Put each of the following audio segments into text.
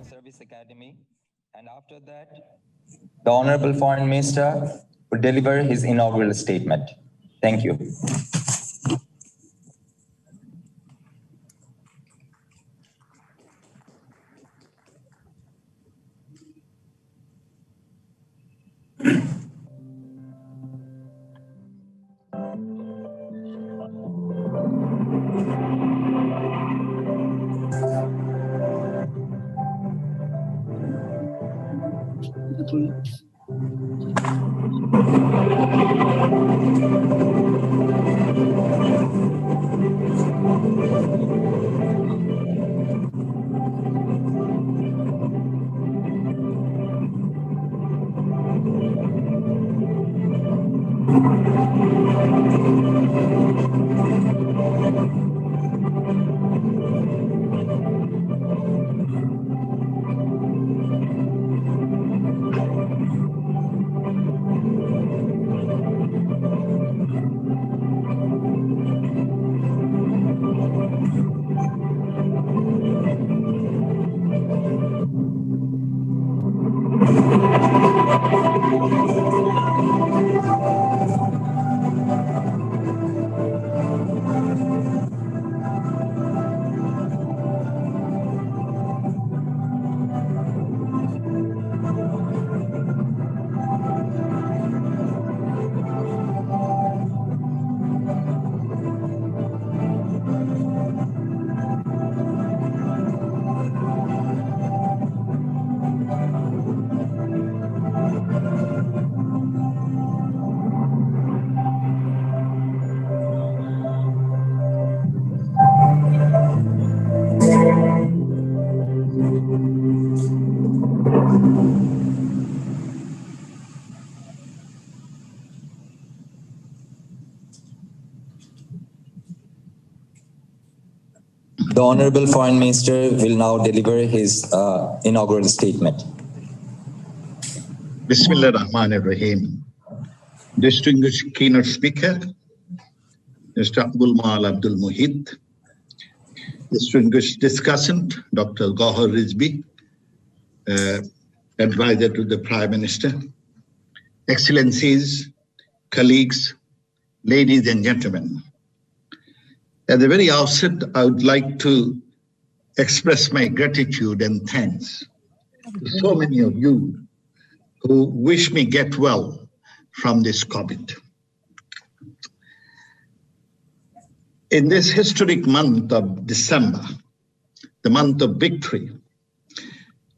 Service Academy, and after that, the Honorable Foreign Minister would deliver his inaugural statement. Thank you. The Honorable Foreign Minister will now deliver his inaugural statement. Bismillah ar-Rahman ar-Rahim. Distinguished keynote speaker, Mr. Abdul Mal Abdul Muhit, distinguished discussant, Dr. Gauhar Rizvi, advisor to the Prime Minister, Excellencies, colleagues, ladies and gentlemen. At the very outset, I would like to express my gratitude and thanks to so many of you who wish me get well from this COVID. In this historic month of December, the month of victory,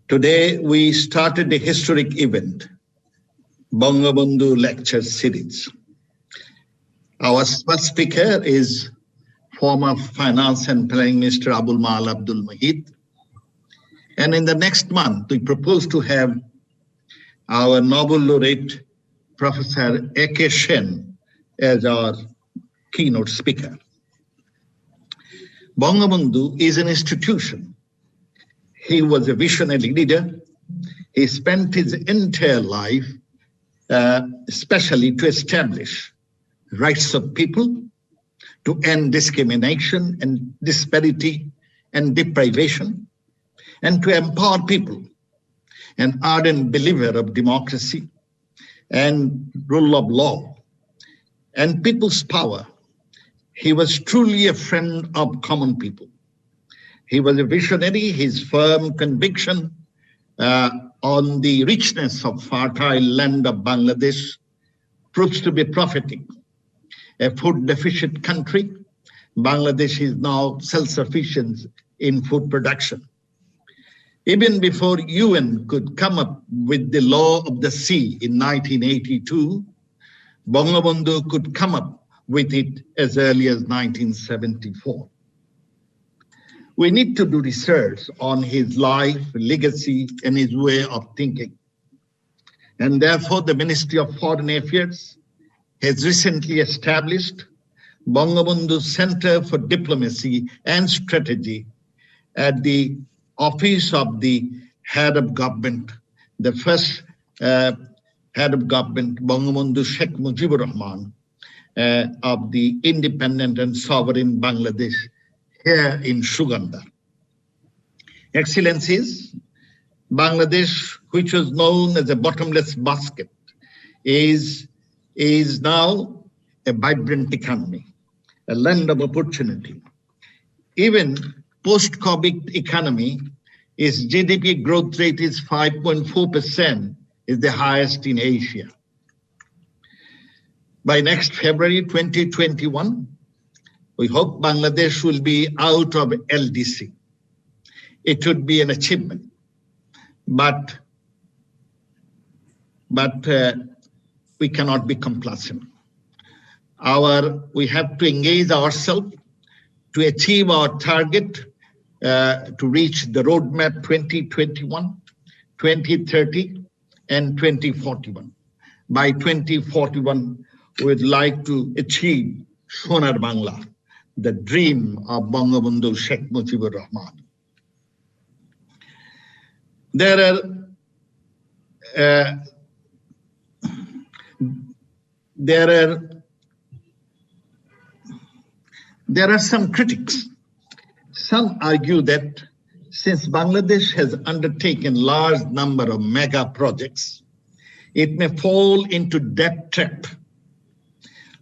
today we started a historic event, Bangabandhu Lecture Series. Our first speaker is former Finance and Planning Minister Abdul Mal Abdul Muhit. And in the next month, we propose to have our Nobel laureate, Professor A.K. Sen, as our keynote speaker. Bangabandhu is an institution. He was a visionary leader. He spent his entire life especially to establish rights of people, to end discrimination and disparity and deprivation, and to empower people, an ardent believer of democracy and rule of law and people's power. He was truly a friend of common people. He was a visionary. His firm conviction on the richness of fertile land of Bangladesh proves to be prophetic. A food deficient country, Bangladesh is now self-sufficient in food production. Even before UN could come up with the law of the sea in 1982, Bangabandhu could come up with it as early as 1974. We need to do research on his life, legacy, and his way of thinking. And therefore, the Ministry of Foreign Affairs has recently established Bangabandhu Center for Diplomacy and Strategy at the office of the head of government, the first head of government, Bangabandhu Sheikh Mujibur Rahman, of the independent and sovereign Bangladesh here in Suganda. Excellencies, Bangladesh, which was known as a bottomless basket, is now a vibrant economy, a land of opportunity. Even post-COVID economy, its GDP growth rate is 5.4%, is the highest in Asia. By next February 2021, we hope Bangladesh will be out of LDC. It would be an achievement, but we cannot be complacent. We have to engage ourselves to achieve our target to reach the roadmap 2021, 2030, and 2041. By 2041, we would like to achieve Sonar Bangla, the dream of Bangabandhu Sheikh Mujibur Rahman. There are some critics. Some argue that since Bangladesh has undertaken large number of mega projects, it may fall into debt trap.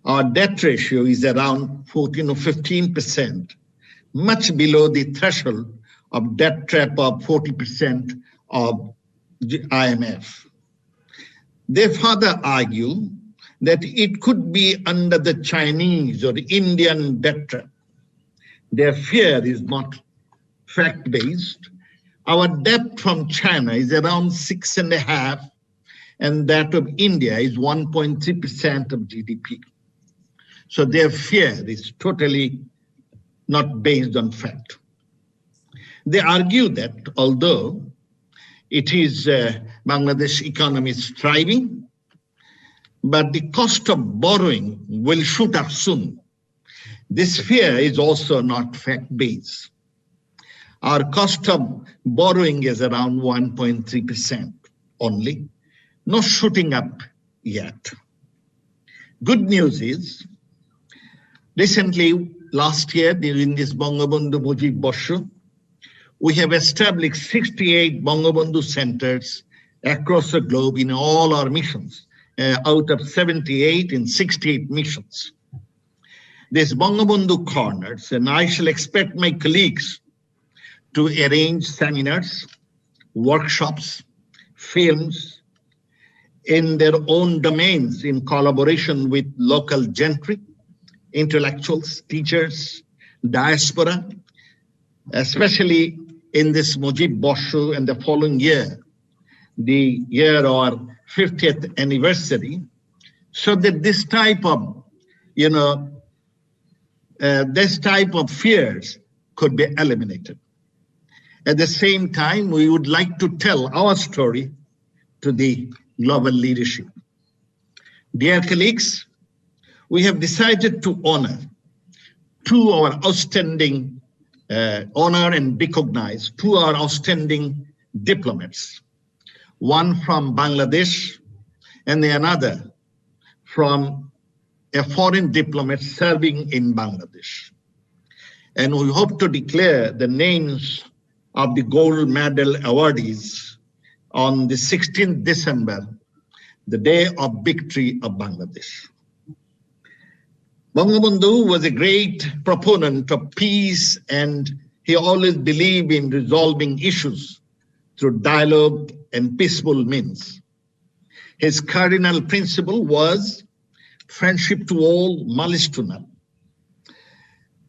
Our debt ratio is around 14 or 15%, much below the threshold of debt trap of 40% of IMF. They further argue that it could be under the Chinese or Indian debt trap. Their fear is not fact-based. Our debt from China is around 6.5%, and that of India is 1.3% of GDP. So their fear is totally not based on fact. They argue that although it is Bangladesh economy is thriving, but the cost of borrowing will shoot up soon. This fear is also not fact-based. Our cost of borrowing is around 1.3% only, not shooting up yet. Good news is, recently, last year, during this Bangabandhu Mujib Borsho, we have established 68 Bangabandhu centers across the globe in all our missions, out of 78 in 68 missions. These Bangabandhu corners, and I shall expect my colleagues to arrange seminars, workshops, films in their own domains in collaboration with local gentry, intellectuals, teachers, diaspora, especially in this Mujib Borsho and the following year, the year of our 50th anniversary, so that this type of, fears could be eliminated. At the same time, we would like to tell our story to the global leadership. Dear colleagues, we have decided to honor our outstanding diplomats, one from Bangladesh and the another from a foreign diplomat serving in Bangladesh. And we hope to declare the names of the gold medal awardees on the 16th December, the day of victory of Bangladesh. Bangabandhu was a great proponent of peace, and he always believed in resolving issues through dialogue and peaceful means. His cardinal principle was friendship to all, malice to none.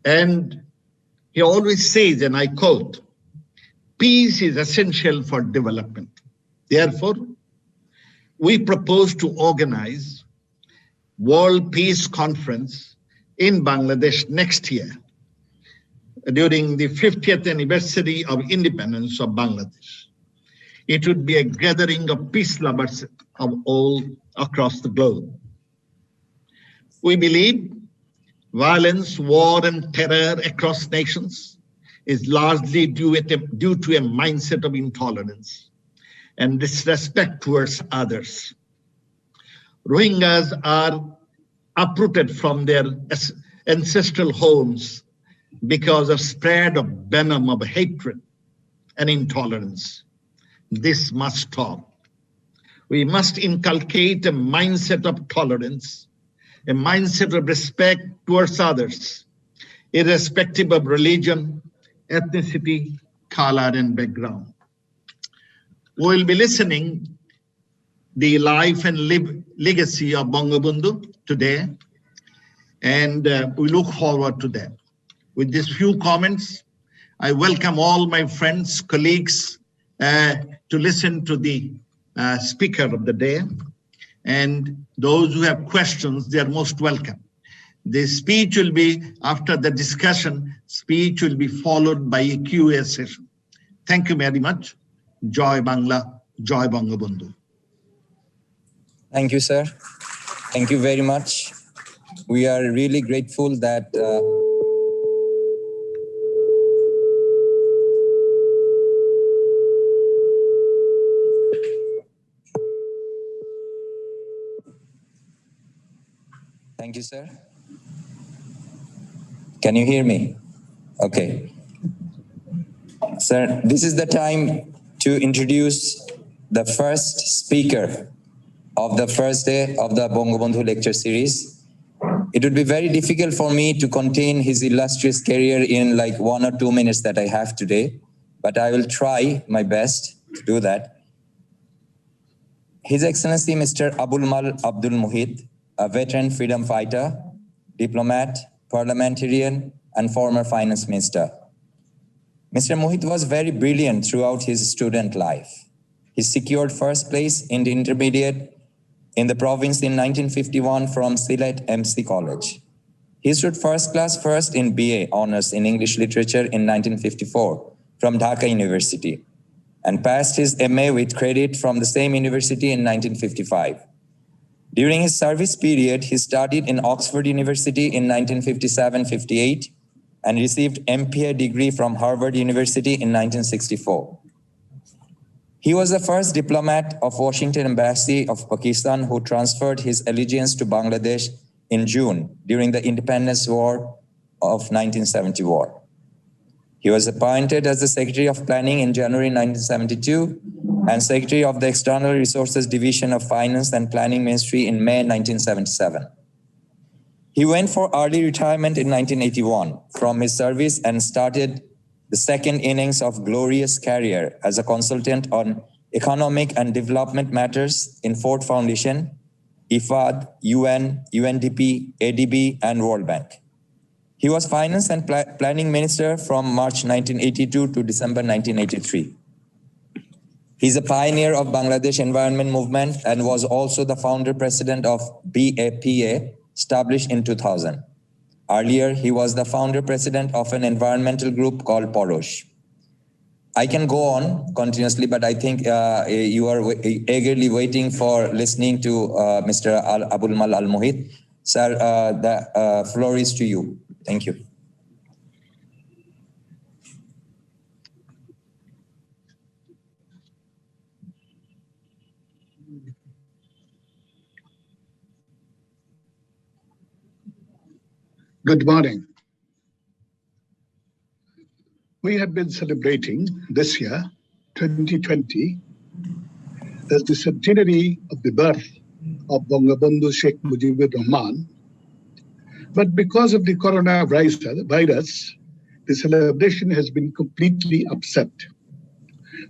And he always says, and I quote, peace is essential for development. Therefore, we propose to organize World Peace Conference in Bangladesh next year during the 50th anniversary of independence of Bangladesh. It would be a gathering of peace lovers of all across the globe. We believe violence, war, and terror across nations is largely due to a mindset of intolerance and disrespect towards others. Rohingyas are uprooted from their ancestral homes because of spread of venom of hatred and intolerance. This must stop. We must inculcate a mindset of tolerance, a mindset of respect towards others, irrespective of religion, ethnicity, color, and background. We will be listening the life and legacy of Bangabandhu today, and we look forward to that. With these few comments, I welcome all my friends, colleagues, to listen to the speaker of the day. And those who have questions, they are most welcome. The speech will be, after the discussion, speech will be followed by a Q&A session. Thank you very much. Joy Bangla, Joy Bangabandhu. Thank you, sir. Thank you very much. We are really grateful that Thank you, sir. Can you hear me? Okay. Sir, this is the time to introduce the first speaker of the first day of the Bangabandhu lecture series. It would be very difficult for me to contain his illustrious career in like 1 or 2 minutes that I have today, but I will try my best to do that. His Excellency Mr. Abulmal Abdul Muhit, a veteran freedom fighter, diplomat, parliamentarian, and former finance minister. Mr. Muhit was very brilliant throughout his student life. He secured first place in the intermediate in the province in 1951 from Sylhet MC College. He stood first class first in BA honors in English literature in 1954 from Dhaka University and passed his MA with credit from the same university in 1955. During his service period, he studied in Oxford University in 1957-58 and received MPA degree from Harvard University in 1964. He was the first diplomat of Washington Embassy of Pakistan who transferred his allegiance to Bangladesh in June during the Independence War of 1970 war. He was appointed as the Secretary of Planning in January 1972 and Secretary of the External Resources Division of Finance and Planning Ministry in May 1977. He went for early retirement in 1981 from his service and started the second innings of glorious career as a consultant on economic and development matters in Ford Foundation, IFAD, UN, UNDP, ADB, and World Bank. He was Finance and Planning Minister from March 1982 to December 1983. He's a pioneer of Bangladesh Environment Movement and was also the founder president of BAPA, established in 2000. Earlier, he was the founder president of an environmental group called Porosh. I can go on continuously, but I think you are eagerly waiting for listening to Mr. Abulmal Al Muhit. Sir, the floor is to you. Thank you. Good morning. We have been celebrating this year, 2020, as the centenary of the birth of Bangabandhu Sheikh Mujibur Rahman. But because of the coronavirus, the celebration has been completely upset.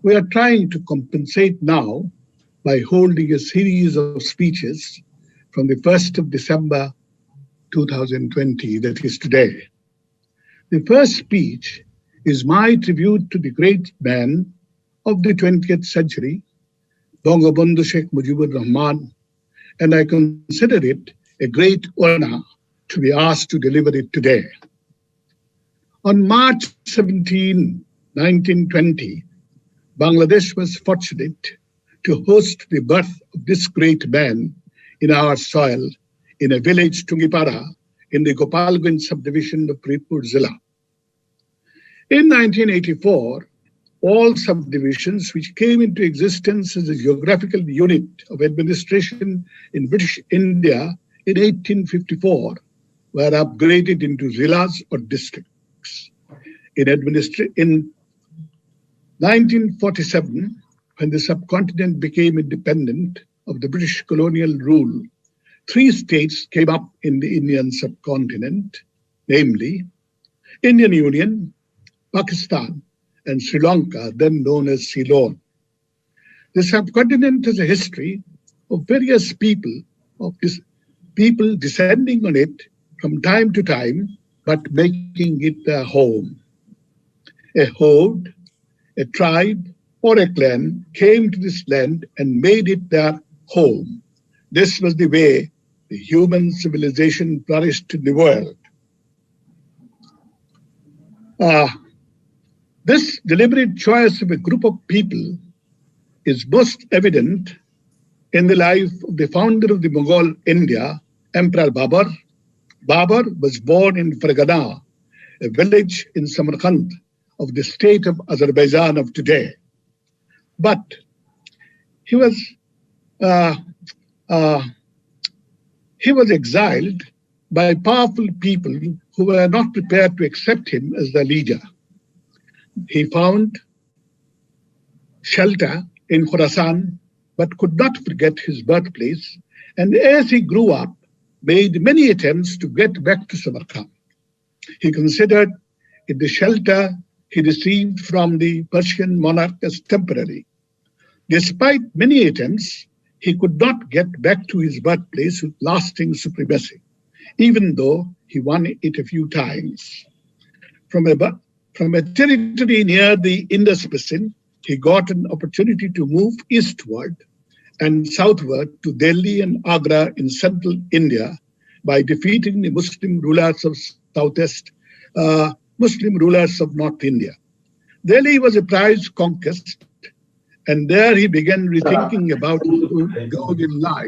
We are trying to compensate now by holding a series of speeches from the 1st of December 2020, that is today. The first speech is my tribute to the great man of the 20th century, Bangabandhu Sheikh Mujibur Rahman, and I consider it a great honor to be asked to deliver it today. On March 17, 1920, Bangladesh was fortunate to host the birth of this great man in our soil in a village, Tungipara, in the Gopalganj subdivision of Pritpur Zilla. In 1984, all subdivisions which came into existence as a geographical unit of administration in British India in 1854 were upgraded into zillas or districts. In 1947, when the subcontinent became independent of the British colonial rule, three states came up in the Indian subcontinent, namely Indian Union, Pakistan, and Sri Lanka, then known as Ceylon. The subcontinent has a history of various people, people descending on it from time to time, but making it their home. A horde, a tribe, or a clan came to this land and made it their home. This was the way the human civilization flourished in the world. This deliberate choice of a group of people is most evident in the life of the founder of the Mughal India, Emperor Babur. Babur was born in Fargana, a village in Samarkand of the state of Azerbaijan of today. But he was exiled by powerful people who were not prepared to accept him as their leader. He found shelter in Khorasan, but could not forget his birthplace, and as he grew up, made many attempts to get back to Samarkand. He considered the shelter he received from the Persian monarch as temporary. Despite many attempts, he could not get back to his birthplace with lasting supremacy, even though he won it a few times. From a territory near the Indus Basin, he got an opportunity to move eastward and southward to Delhi and Agra in central India by defeating the Muslim rulers of southeast, Muslim rulers of North India. Delhi was a prized conquest, and there he began rethinking about his goal in life.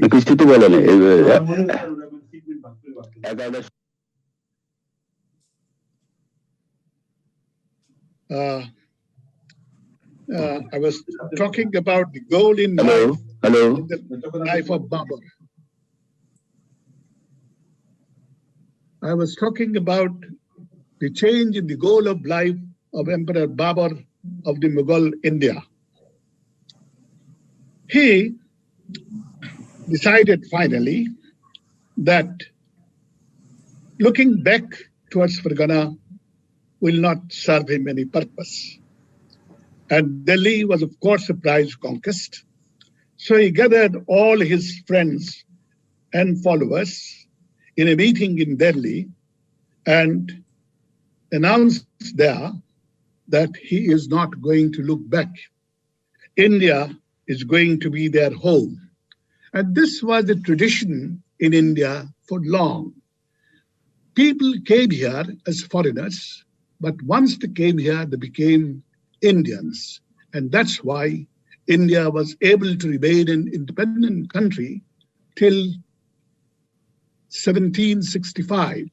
I was talking about the goal in life, in the life of Babur. I was talking about the change in the goal of life of Emperor Babur of the Mughal India. He decided finally that looking back towards Fargana will not serve him any purpose. And Delhi was, of course, a prized conquest. So he gathered all his friends and followers in a meeting in Delhi and announced there that he is not going to look back. India is going to be their home. And this was a tradition in India for long. People came here as foreigners, but once they came here, they became Indians. And that's why India was able to remain an independent country till 1765,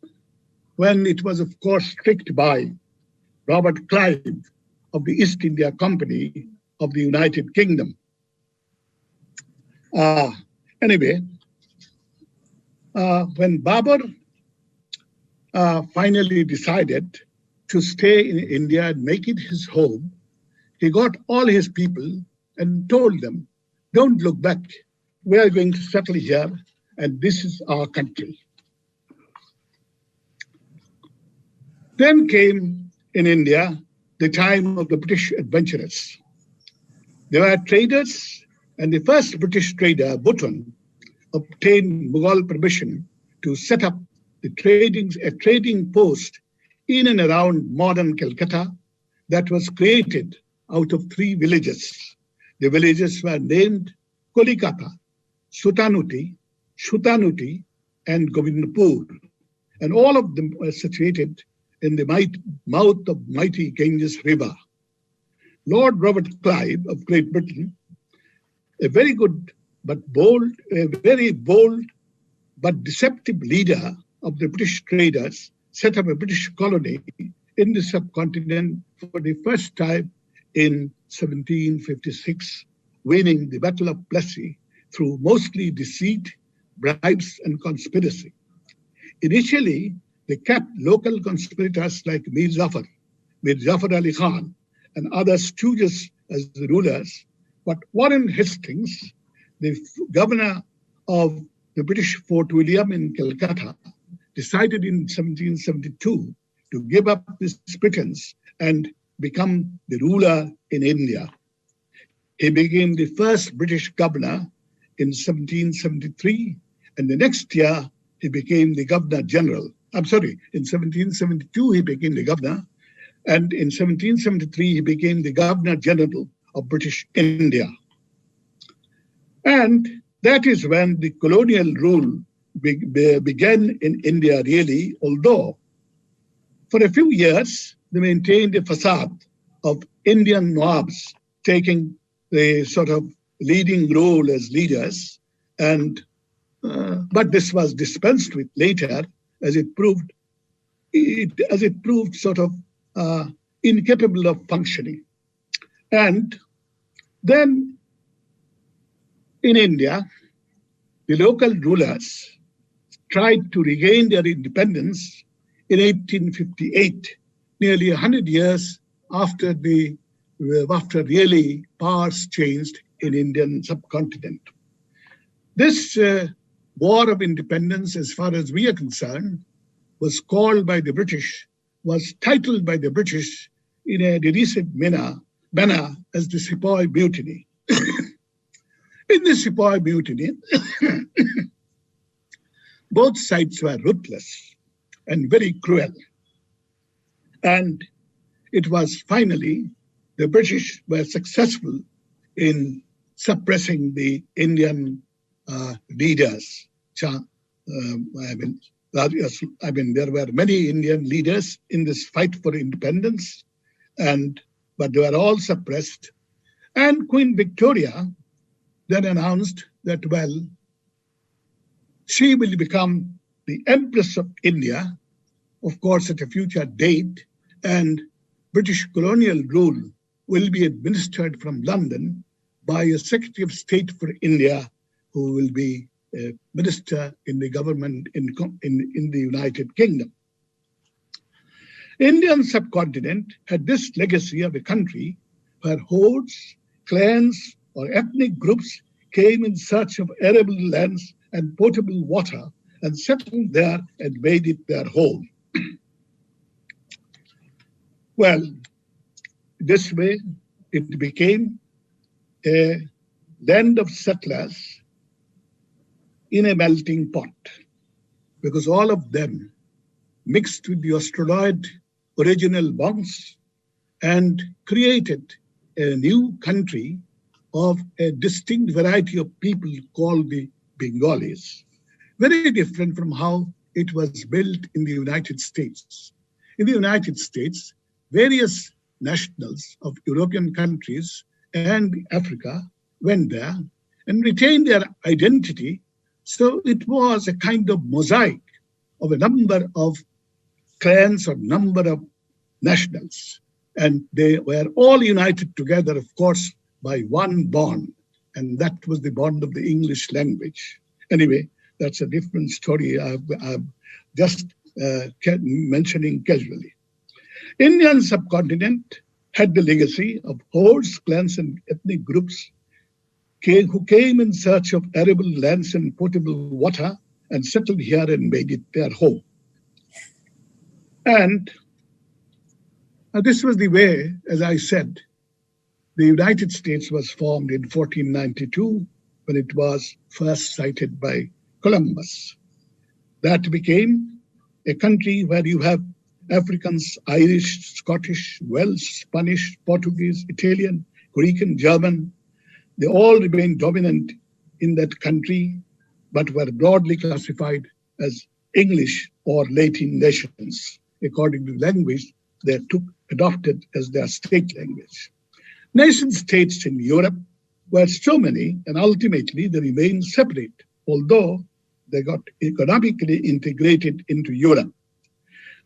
when it was, of course, tricked by Robert Clive of the East India Company of the United Kingdom. Anyway, when Babur finally decided to stay in India and make it his home, he got all his people and told them, don't look back. We are going to settle here, and this is our country. Then came in India the time of the British adventurers. They were traders, and the first British trader, Button, obtained Mughal permission to set up a trading post in and around modern Calcutta that was created out of three villages. The villages were named Kolikata, Sutanuti, Shutanuti, and Govindpur, and all of them were situated in the mouth of mighty Ganges River. Lord Robert Clive of Great Britain, a very bold but deceptive leader of the British traders, set up a British colony in the subcontinent for the first time in 1756, winning the Battle of Plassey through mostly deceit, bribes, and conspiracy. Initially, they kept local conspirators like Mir Jafar Ali Khan, and other stooges as the rulers, But Warren Hastings, the governor of the British Fort William in Calcutta, decided in 1772 to give up this pretense and become the ruler in India. He became the first British governor in 1773, and the next year he became the Governor General. I'm sorry, in 1772 he became the governor, and in 1773 he became the Governor General of British India. And that is when the colonial rule began in India, really, although for a few years they maintained a facade of Indian Nawabs taking the sort of leading role as leaders, and but this was dispensed with later as it proved sort of incapable of functioning. And then in India, the local rulers tried to regain their independence in 1858, nearly 100 years after really powers changed in Indian subcontinent. This war of independence, as far as we are concerned, was titled by the British in a derisive manner as the Sepoy Mutiny. In the Sepoy Mutiny, both sides were ruthless and very cruel. And it was finally the British were successful in suppressing the Indian leaders. There were many Indian leaders in this fight for independence, but they were all suppressed. And Queen Victoria then announced that, well, she will become the Empress of India, of course, at a future date, and British colonial rule will be administered from London by a Secretary of State for India, who will be a minister in the government in the United Kingdom. Indian subcontinent had this legacy of a country where hordes, clans, or ethnic groups came in search of arable lands and potable water and settled there and made it their home. Well, this way it became a land of settlers in a melting pot, because all of them mixed with the Australoid original monks and created a new country of a distinct variety of people called the Bengalis, very different from how it was built in the United States. In the United States, various nationals of European countries and Africa went there and retained their identity. So it was a kind of mosaic of a number of clans or number of nationals. And they were all united together, of course, by one bond. And that was the bond of the English language. Anyway, that's a different story I'm just mentioning casually. Indian subcontinent had the legacy of hordes, clans, and ethnic groups who came in search of arable lands and potable water and settled here and made it their home. And this was the way, as I said, the United States was formed in 1492 when it was first sighted by Columbus. That became a country where you have Africans, Irish, Scottish, Welsh, Spanish, Portuguese, Italian, Greek, and German. They all remained dominant in that country, but were broadly classified as English or Latin nations, according to the language they adopted as their state language. Nation states in Europe were so many, and ultimately they remained separate, although they got economically integrated into Europe.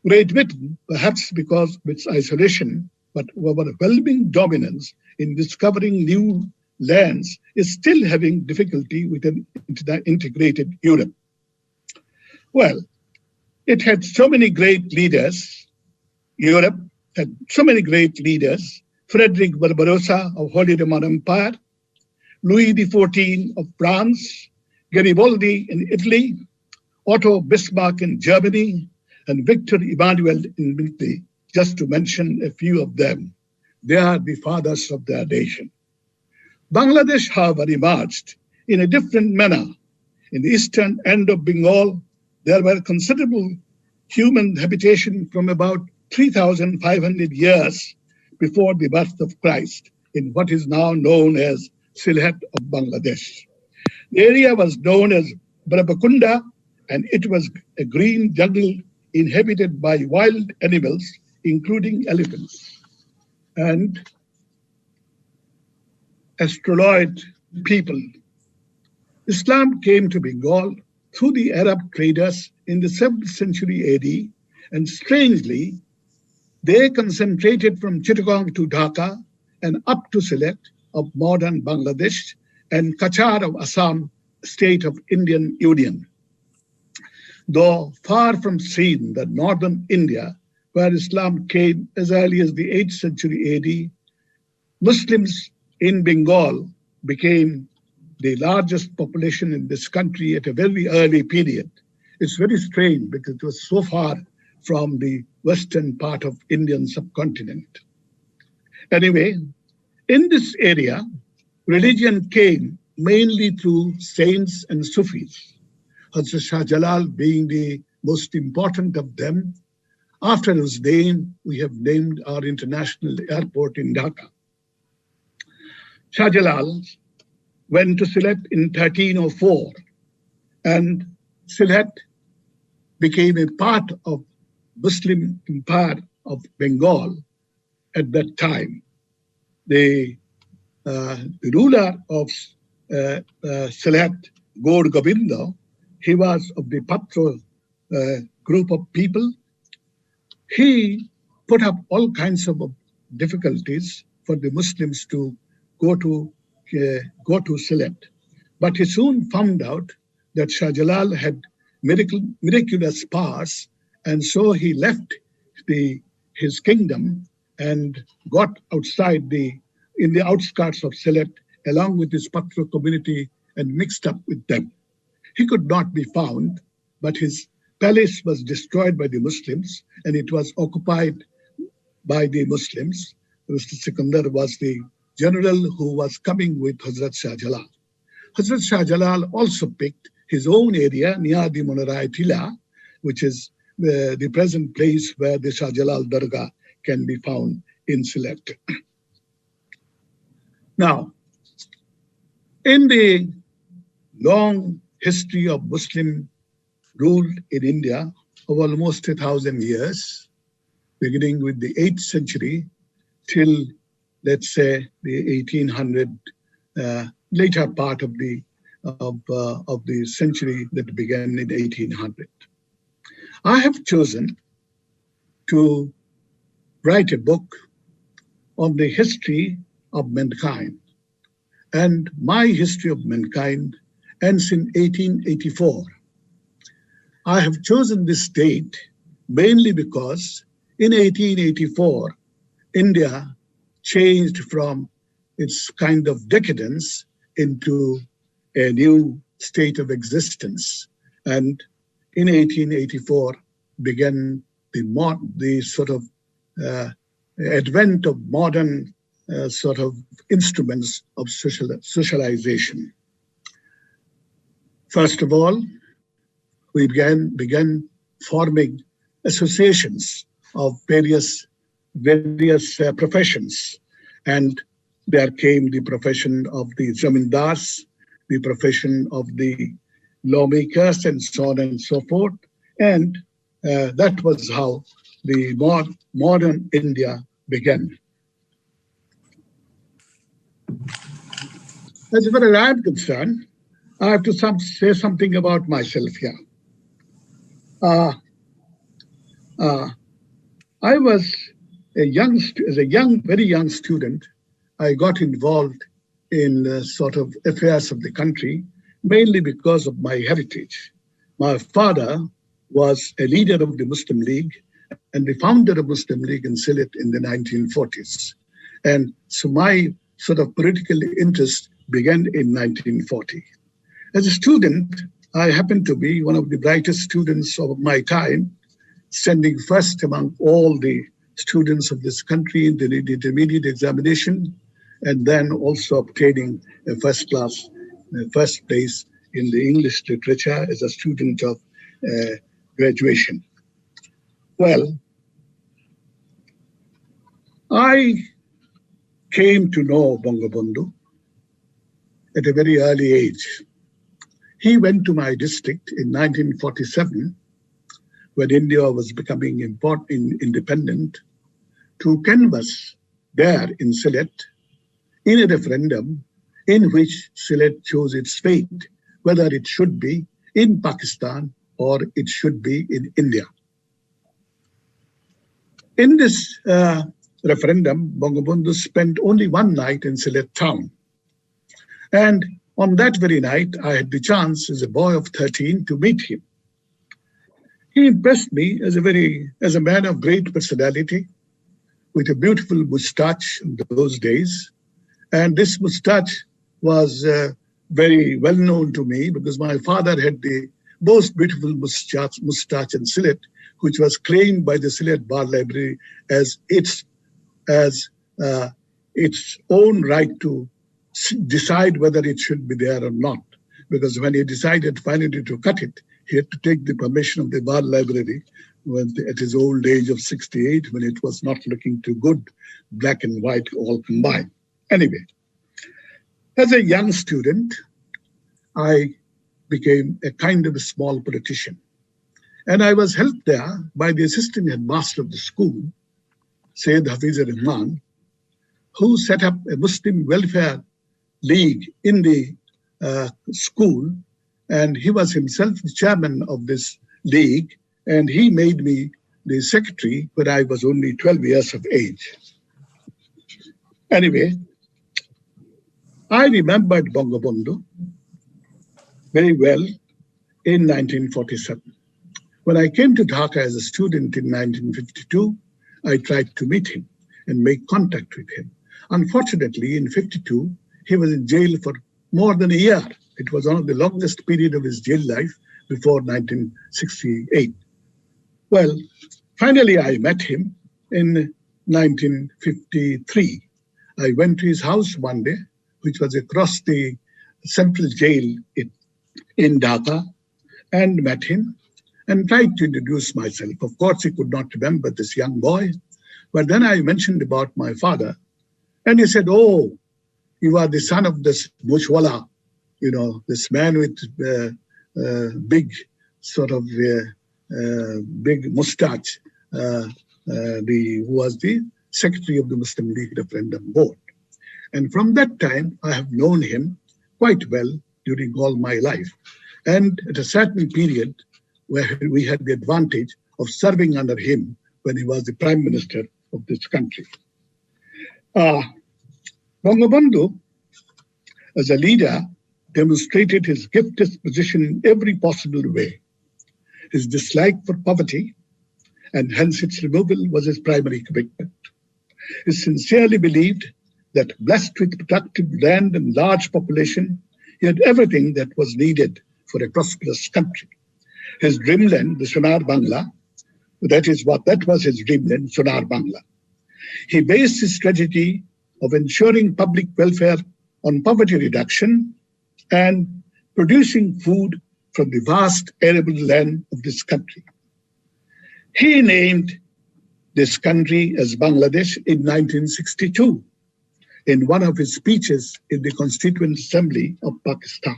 Great Britain, perhaps because of its isolation, but overwhelming dominance in discovering new lands, is still having difficulty with an integrated Europe. Well, it had so many great leaders. Europe had so many great leaders. Frederick Barbarossa of Holy Roman Empire, Louis XIV of France, Garibaldi in Italy, Otto Bismarck in Germany, and Victor Emmanuel in Italy, just to mention a few of them. They are the fathers of their nation. Bangladesh, however, emerged in a different manner. In the eastern end of Bengal, there were considerable human habitation from about 3,500 years before the birth of Christ in what is now known as Sylhet of Bangladesh. The area was known as Brabakunda, and it was a green jungle inhabited by wild animals, including elephants and Australoid people. Islam came to Bengal through the Arab traders in the 7th century AD, and strangely, they concentrated from Chittagong to Dhaka and up to Sylhet of modern Bangladesh and Kachar of Assam, state of Indian Union. Though far from seen that northern India, where Islam came as early as the 8th century AD, Muslims in Bengal became the largest population in this country at a very early period. It's very strange because it was so far from the western part of Indian subcontinent. Anyway, in this area, religion came mainly through saints and Sufis, Hazrat Shah Jalal being the most important of them. After his name, we have named our international airport in Dhaka. Shah Jalal went to Sylhet in 1304, and Sylhet became a part of Muslim Empire of Bengal at that time. The ruler of Sylhet, Gaur Govinda, he was of the Patra group of people. He put up all kinds of difficulties for the Muslims to go to Sylhet. But he soon found out that Shah Jalal had miraculous powers, and so he left his kingdom and got outside in the outskirts of Sylhet along with his Patra community and mixed up with them. He could not be found, but his palace was destroyed by the Muslims and it was occupied by the Muslims. Mr. Sikandar was the general who was coming with Hazrat Shah Jalal. Hazrat Shah Jalal also picked his own area near the Monarai Tila, which is the present place where the Shah Jalal Dargah can be found in Sylhet. Now, in the long history of Muslim rule in India of almost 1,000 years, beginning with the 8th century till, let's say, the 1800, later part of the century that began in 1800. I have chosen to write a book on the history of mankind. And my history of mankind ends in 1884. I have chosen this date mainly because in 1884, India changed from its kind of decadence into a new state of existence. And in 1884 began the sort of advent of modern sort of instruments of socialization. First of all, we began forming associations of various professions, and there came the profession of the zamindars, the profession of the lawmakers, and so on and so forth. And that was how the modern India began. As far as I am concerned, I have to say something about myself here. I was as a very young student, I got involved in sort of affairs of the country, mainly because of my heritage. My father was a leader of the Muslim League and the founder of Muslim League in Sylhet in the 1940s. And so my sort of political interest began in 1940. As a student, I happened to be one of the brightest students of my time, standing first among all the students of this country in the intermediate examination, and then also obtaining a first place in the English literature as a student of graduation. Well, I came to know Bangabandhu at a very early age. He went to my district in 1947, when India was becoming independent, to canvass there in Sylhet in a referendum in which Sylhet chose its fate, whether it should be in Pakistan or it should be in India. In this referendum, Bangabandhu spent only one night in Sylhet town. And on that very night, I had the chance as a boy of 13 to meet him. He impressed me as a man of great personality, with a beautiful moustache in those days. And this moustache was very well known to me because my father had the most beautiful moustache in Sylhet, which was claimed by the Sylhet Bar Library as its own right to decide whether it should be there or not. Because when he decided finally to cut it, he had to take the permission of the Bar Library at his old age of 68, when it was not looking too good, black and white all combined. Anyway, as a young student, I became a kind of a small politician. And I was helped there by the assistant headmaster of the school, Sayyid Hafiz Rahman, who set up a Muslim welfare league in the school. And he was himself the chairman of this league. And he made me the secretary when I was only 12 years of age. Anyway, I remembered Bangabandhu very well in 1947. When I came to Dhaka as a student in 1952, I tried to meet him and make contact with him. Unfortunately, in 52, he was in jail for more than a year. It was one of the longest period of his jail life before 1968. Well, finally, I met him in 1953. I went to his house one day, which was across the central jail in Dhaka, and met him and tried to introduce myself. Of course, he could not remember this young boy. But then I mentioned about my father, and he said, "Oh, you are the son of this Mushwala, this man with big sort of big mustache, who was the secretary of the Muslim League Referendum Board." And from that time, I have known him quite well during all my life. And at a certain period, where we had the advantage of serving under him when he was the prime minister of this country. Bangabandhu, as a leader, demonstrated his gifted position in every possible way. His dislike for poverty, and hence its removal, was his primary commitment. He sincerely believed that, blessed with productive land and large population, he had everything that was needed for a prosperous country. His dreamland, the Sonar Bangla, that was his dreamland, Sonar Bangla. He based his strategy of ensuring public welfare on poverty reduction and producing food from the vast arable land of this country. He named this country as Bangladesh in 1962 in one of his speeches in the Constituent Assembly of Pakistan.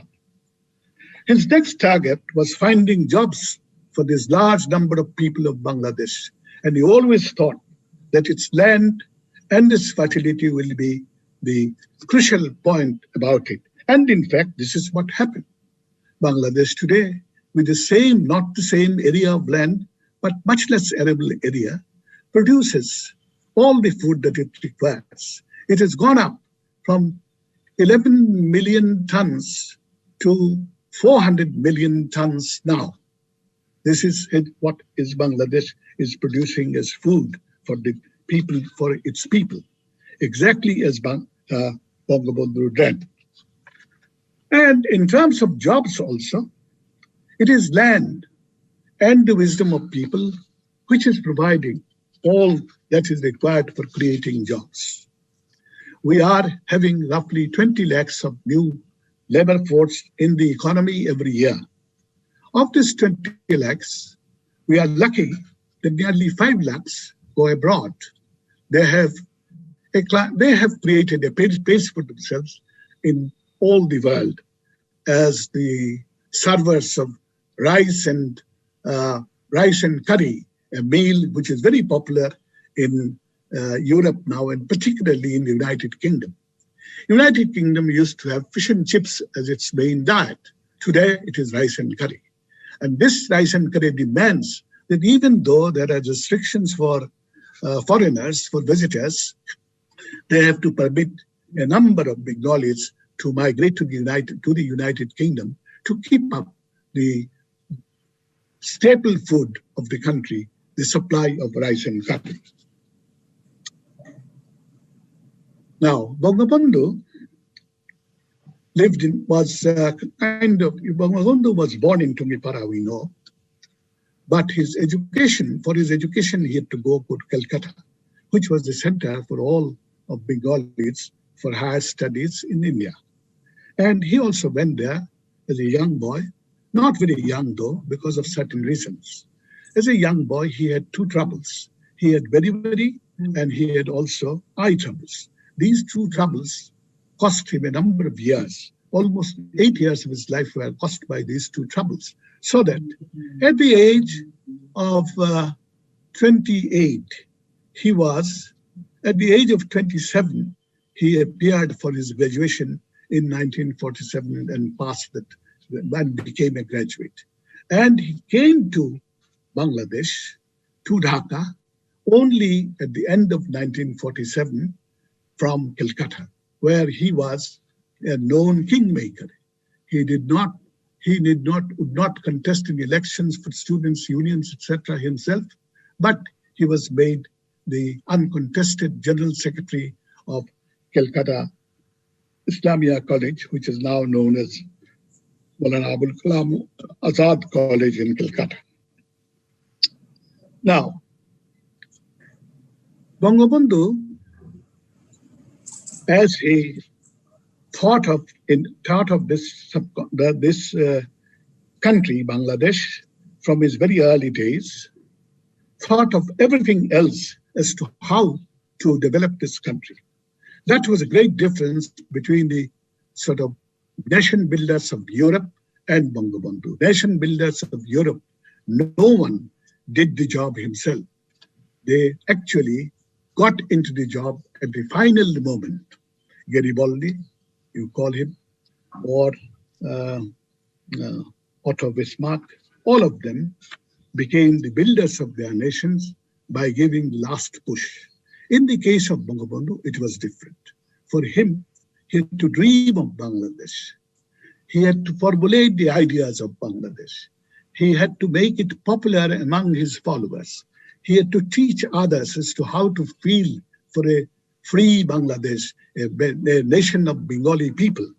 His next target was finding jobs for this large number of people of Bangladesh. And he always thought that its land and its fertility will be the crucial point about it. And in fact, this is what happened. Bangladesh today, with not the same area of land, but much less arable area, produces all the food that it requires. It has gone up from 11 million tons to 400 million tons now. This is what Bangladesh is producing as food for the people, for its people, exactly as Bangabandhu did. And in terms of jobs also, it is land and the wisdom of people which is providing all that is required for creating jobs. We are having roughly 20 lakhs of new labor force in the economy every year. Of this 20 lakhs, we are lucky that nearly 5 lakhs go abroad. They have created a place for themselves in all the world as the servers of rice and curry, a meal which is very popular in Europe now, and particularly in the United Kingdom. United Kingdom used to have fish and chips as its main diet. Today, it is rice and curry. And this rice and curry demands that even though there are restrictions for foreigners, for visitors, they have to permit a number of Bengalis to migrate to the United Kingdom to keep up the staple food of the country, the supply of rice and curry. Now, Bangabandhu Bangabandhu was born in Tungipara, we know, but for his education, he had to go to Calcutta, which was the center for all of Bengalis for higher studies in India. And he also went there as a young boy, not very young though, because of certain reasons. As a young boy, he had two troubles. He had beriberi and he had also eye troubles. These two troubles cost him a number of years. Almost 8 years of his life were cost by these two troubles. So that at the age of 28, at the age of 27, he appeared for his graduation in 1947 and passed that and became a graduate. And he came to Bangladesh, to Dhaka, only at the end of 1947 from Calcutta, where he was a known kingmaker. He would not contest in elections for students' unions, etc. himself, but he was made the uncontested General Secretary of Calcutta Islamia College, which is now known as Maulana Abul Kalam Azad College in Calcutta. Now, Bangabandhu, as he thought of this country, Bangladesh, from his very early days, thought of everything else as to how to develop this country. That was a great difference between the sort of nation builders of Europe and Bangabandhu. Nation builders of Europe, no one did the job himself. They actually got into the job at the final moment. Garibaldi, you call him, or Otto Bismarck, all of them became the builders of their nations by giving the last push. In the case of Bangabandhu, it was different. For him, he had to dream of Bangladesh. He had to formulate the ideas of Bangladesh. He had to make it popular among his followers. He had to teach others as to how to feel for a free Bangladesh, a nation of Bengali people.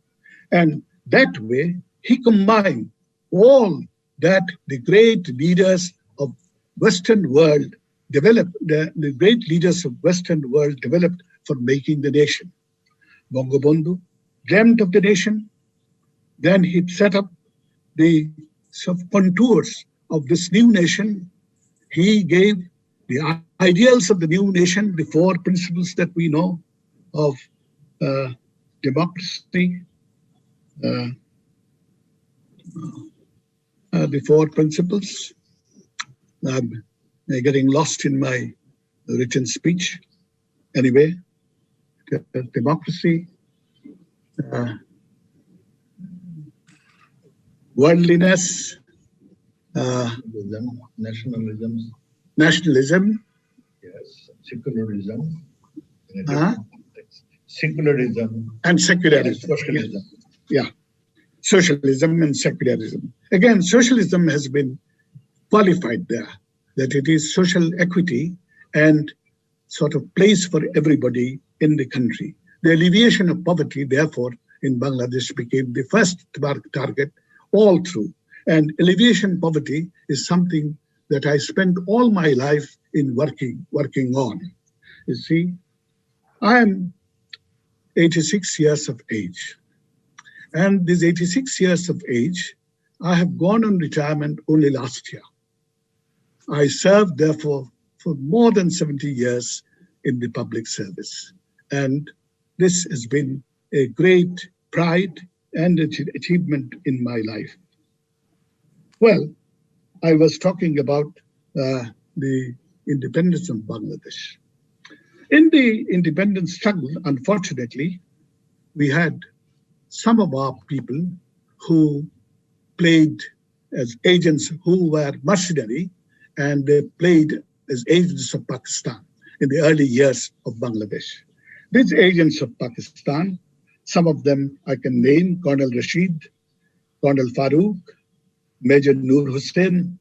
And that way, he combined all that the great leaders of Western world developed, the great leaders of Western world developed for making the nation. Bangabandhu dreamt of the nation. Then he set up the contours of this new nation. He gave the ideals of the new nation, the four principles that we know of democracy, the four principles. I'm getting lost in my written speech. Anyway, democracy, worldliness, nationalism, yes, secularism, secularism, and secularism. Socialism. Yeah, socialism and secularism. Again, socialism has been qualified there, that it is social equity and sort of place for everybody in the country. The alleviation of poverty, therefore, in Bangladesh became the first target all through. And alleviation poverty is something that I spent all my life in working on. You see, I am 86 years of age. And these 86 years of age, I have gone on retirement only last year. I served, therefore, for more than 70 years in the public service. And this has been a great pride and achievement in my life. Well, I was talking about the independence of Bangladesh. In the independence struggle, unfortunately, we had some of our people who played as agents who were mercenary, and they played as agents of Pakistan in the early years of Bangladesh. These agents of Pakistan, some of them I can name: Colonel Rashid, Colonel Farooq, Major Noor Hussain.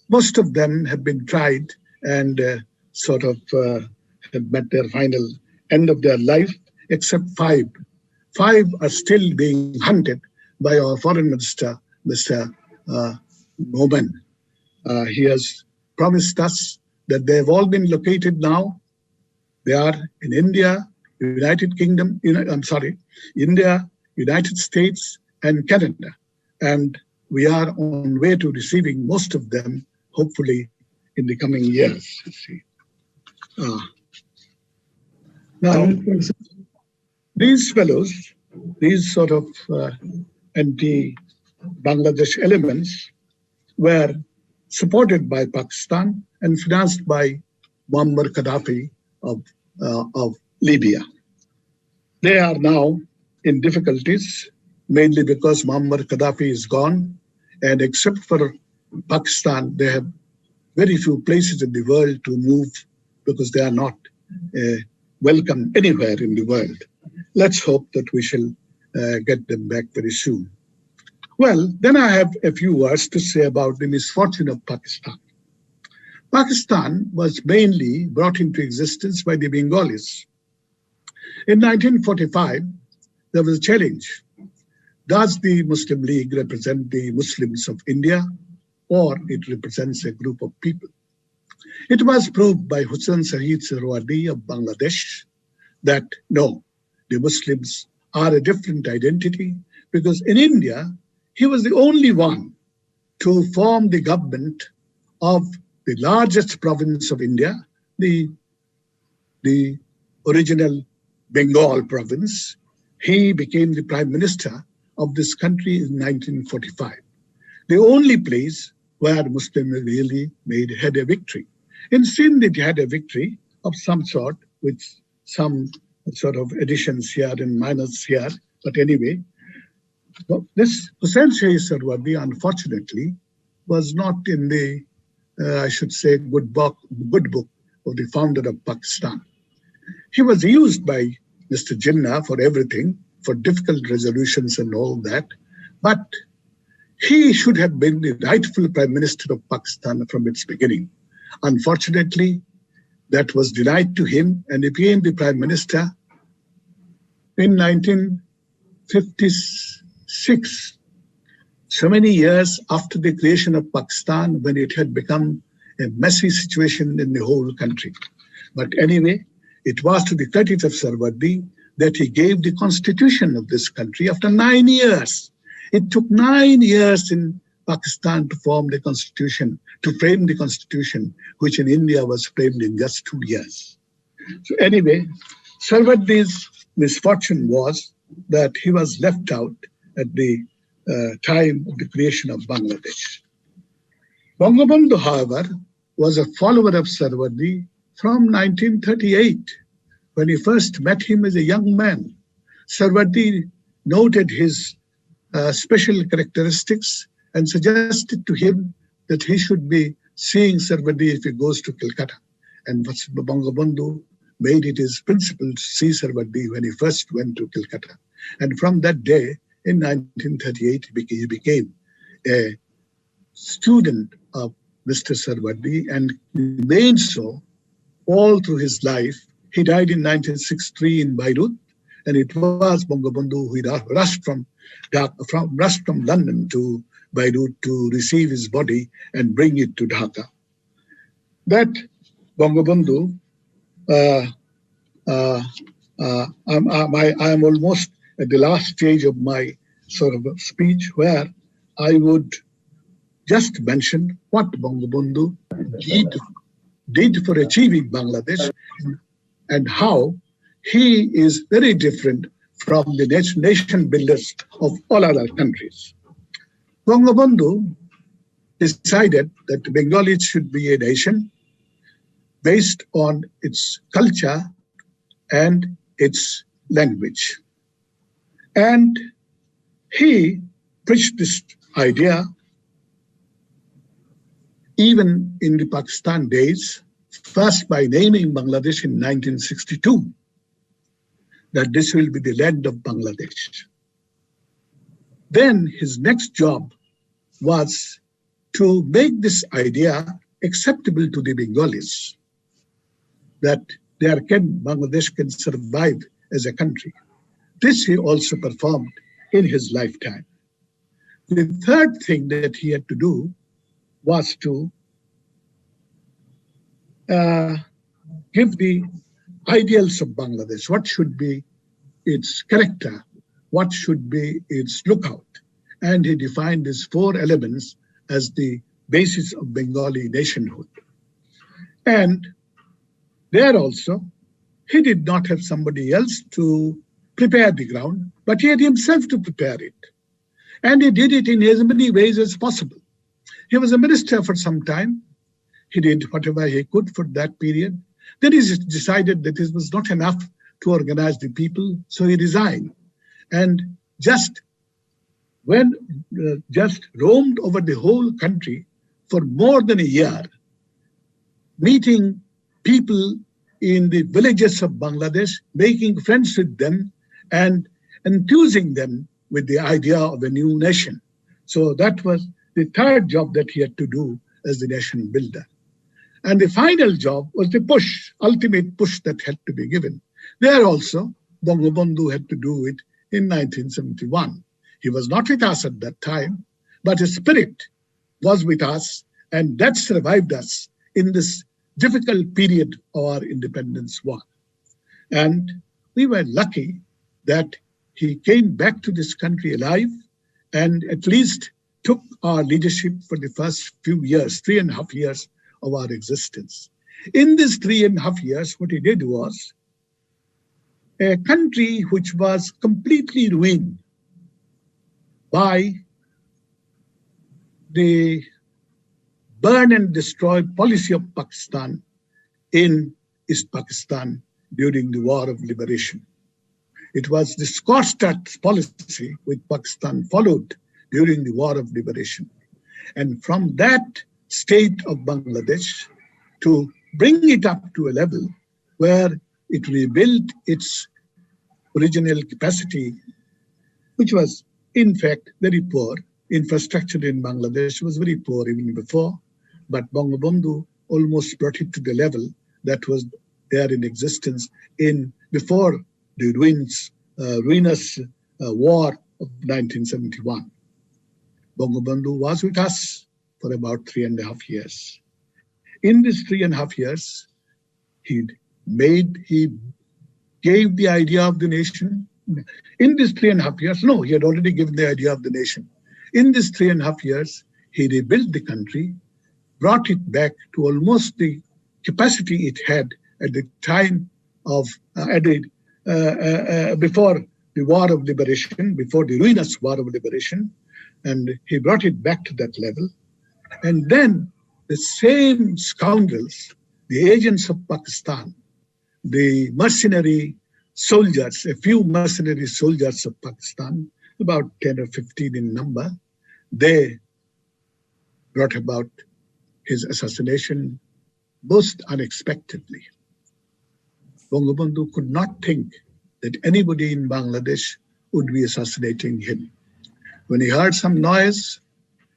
Most of them have been tried and have met their final end of their life, except 5. 5 are still being hunted by our foreign minister, Mr. Noman. He has promised us that they have all been located now. They are in India, India, United States, and Canada. And we are on way to receiving most of them, hopefully, in the coming years. Now, these fellows, these sort of anti-Bangladesh elements, were supported by Pakistan and financed by Muammar Gaddafi of Libya. They are now in difficulties, mainly because Muammar Gaddafi is gone, and except for Pakistan, they have very few places in the world to move because they are not welcome anywhere in the world. Let's hope that we shall get them back very soon. Well, then I have a few words to say about the misfortune of Pakistan. Pakistan was mainly brought into existence by the Bengalis. In 1945, there was a challenge. Does the Muslim League represent the Muslims of India, or it represents a group of people? It was proved by Hussain Saeed Sarwardi of Bangladesh that no, the Muslims are a different identity, because in India, he was the only one to form the government of the largest province of India, the original Bengal province. He became the prime minister of this country in 1945. The only place where Muslims really had a victory. In Sindh, it had a victory of some sort, with some sort of additions here and minus here. But anyway, this Hussain Saeed Sarwardi, unfortunately, was not in the, I should say, good book of the founder of Pakistan. He was used by Mr. Jinnah for everything, for difficult resolutions and all that. But he should have been the rightful prime minister of Pakistan from its beginning. Unfortunately, that was denied to him, and he became the prime minister in 1956. So many years after the creation of Pakistan, when it had become a messy situation in the whole country. But anyway, it was to the credit of Sarwardi that he gave the constitution of this country after 9 years. It took 9 years in Pakistan to form the constitution, to frame the constitution, which in India was framed in just 2 years. So anyway, Sarwardi's misfortune was that he was left out at the time of the creation of Bangladesh. Bangabandhu, however, was a follower of Sarwardi from 1938, when he first met him as a young man. Sarwardi noted his special characteristics and suggested to him that he should be seeing Sarwardi if he goes to Calcutta. And Bangabandhu made it his principle to see Sarwardi when he first went to Calcutta. And from that day, in 1938, he became a student of Mr. Sarwardi and remained so all through his life. He died in 1963 in Beirut, And it was Bangabandhu who rushed from London to Beirut to receive his body and bring it to Dhaka. That Bangabandhu, I am almost at the last stage of my sort of speech, where I would just mention what Bangabandhu did for achieving Bangladesh, and how he is very different from the nation builders of all other countries. Bangabandhu decided that Bengalis should be a nation based on its culture and its language. And he preached this idea even in the Pakistan days, first by naming Bangladesh in 1962, that this will be the land of Bangladesh. Then his next job was to make this idea acceptable to the Bengalis, that Bangladesh can survive as a country. This he also performed in his lifetime. The third thing that he had to do was to give the ideals of Bangladesh. What should be its character? What should be its lookout? And he defined these 4 elements as the basis of Bengali nationhood. And there also, he did not have somebody else to prepare the ground, but he had himself to prepare it. And he did it in as many ways as possible. He was a minister for some time. He did whatever he could for that period. Then he decided that it was not enough to organize the people, so he resigned. And just roamed over the whole country for more than a year, meeting people in the villages of Bangladesh, making friends with them and enthusing them with the idea of a new nation. So that was the third job that he had to do as the nation builder. And the final job was the ultimate push that had to be given. There also, Bangabandhu had to do it in 1971. He was not with us at that time, but his spirit was with us, and that survived us in this difficult period of our independence war. And we were lucky that he came back to this country alive and at least took our leadership for the first few years, 3.5 years of our existence. In these 3.5 years, what he did was a country which was completely ruined by the burn and destroy policy of Pakistan in East Pakistan during the War of Liberation. It was the scorched earth policy which Pakistan followed during the War of Liberation. And from that state of Bangladesh to bring it up to a level where it rebuilt its original capacity, which was in fact very poor. Infrastructure in Bangladesh was very poor even before, but Bangabandhu almost brought it to the level that was there in existence before the ruinous war of 1971. Bangabandhu was with us for about 3.5 years. In these 3.5 years, he gave the idea of the nation. In these 3.5 years, no, he had already given the idea of the nation. In these 3.5 years, he rebuilt the country, brought it back to almost the capacity it had at the time of before the War of Liberation, before the ruinous War of Liberation, and he brought it back to that level. And then the same scoundrels, the agents of Pakistan, the mercenary soldiers, a few mercenary soldiers of Pakistan, about 10 or 15 in number, they brought about his assassination most unexpectedly. Bangabandhu could not think that anybody in Bangladesh would be assassinating him. When he heard some noise,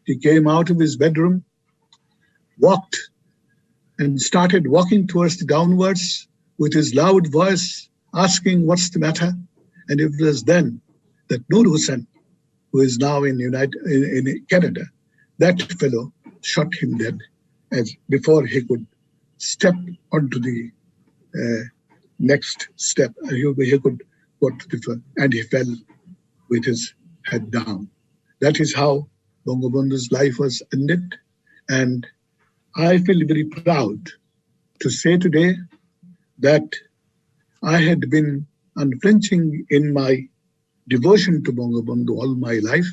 he came out of his bedroom, walked, and started walking towards the downwards with his loud voice, asking, "What's the matter?" And it was then that Noor Hussain, who is now in Canada, that fellow shot him dead as before he could step onto the next step. He could go to the front, and he fell with his head down. That is how Bangabandhu's life was ended. And I feel very proud to say today that I had been unflinching in my devotion to Bangabandhu all my life.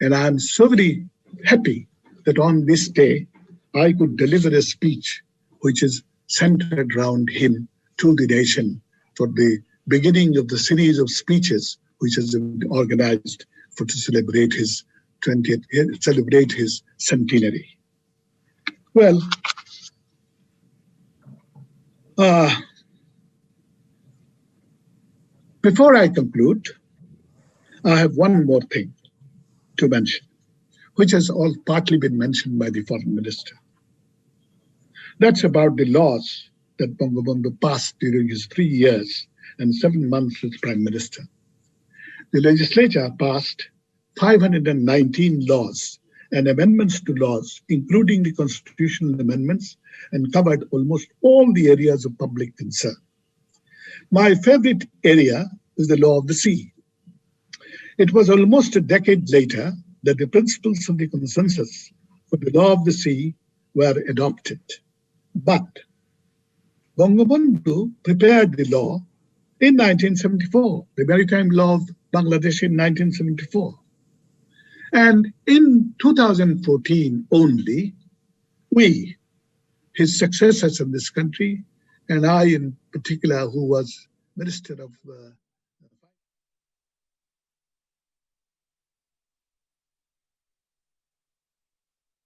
And I am so very happy that on this day, I could deliver a speech which is centered around him to the nation for the beginning of the series of speeches which has been organized to celebrate his 20th, celebrate his centenary. Well, before I conclude, I have one more thing to mention, which has all partly been mentioned by the foreign minister. That's about the laws that Bangabandhu passed during his 3 years and 7 months as prime minister. The legislature passed 519 laws and amendments to laws, including the constitutional amendments, and covered almost all the areas of public concern. My favorite area is the law of the sea. It was almost a decade later that the principles of the consensus for the law of the sea were adopted. But Bangabandhu prepared the law in 1974, the Maritime Law of Bangladesh in 1974. And in 2014 only, we, his successors in this country, and I in particular, who was Minister of